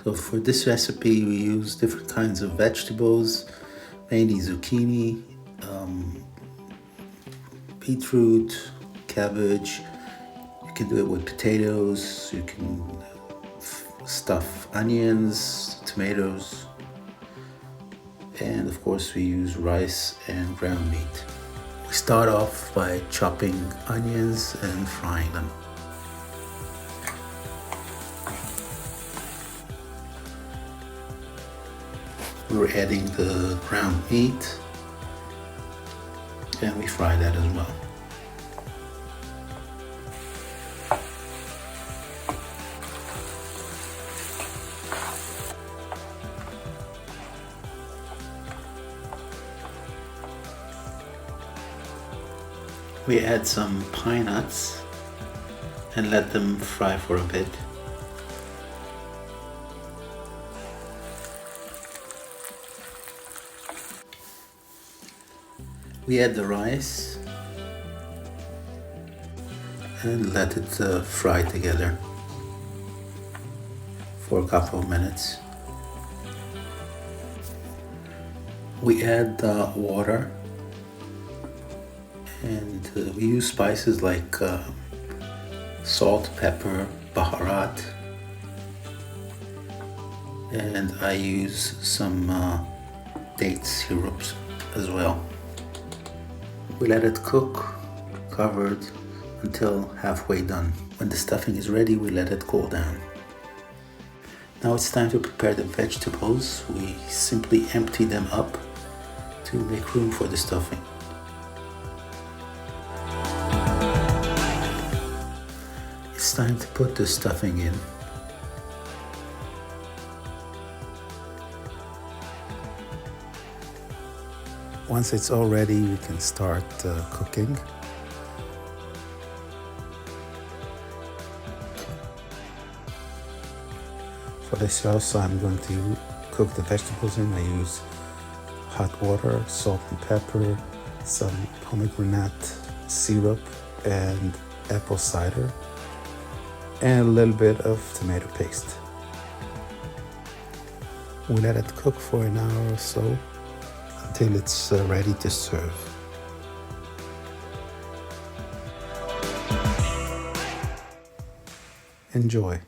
So for this recipe we use different kinds of vegetables, mainly zucchini, beetroot, cabbage. You can do it with potatoes, you can stuff onions, tomatoes, and of course we use rice and ground meat. We start off by chopping onions and frying them. We're adding the ground meat and we fry that as well. We add some pine nuts and let them fry for a bit. We add the rice and let it fry together for a couple of minutes. We add water, and we use spices like salt, pepper, baharat, and I use some date syrups as well. We let it cook, covered, until halfway done. When the stuffing is ready, we let it cool down. Now it's time to prepare the vegetables. We simply empty them up to make room for the stuffing. It's time to put the stuffing in. Once it's all ready, we can start cooking. For this sauce, I'm going to cook the vegetables in. I use hot water, salt and pepper, some pomegranate syrup and apple cider, and a little bit of tomato paste. We let it cook for an hour or so until it's ready to serve. Enjoy.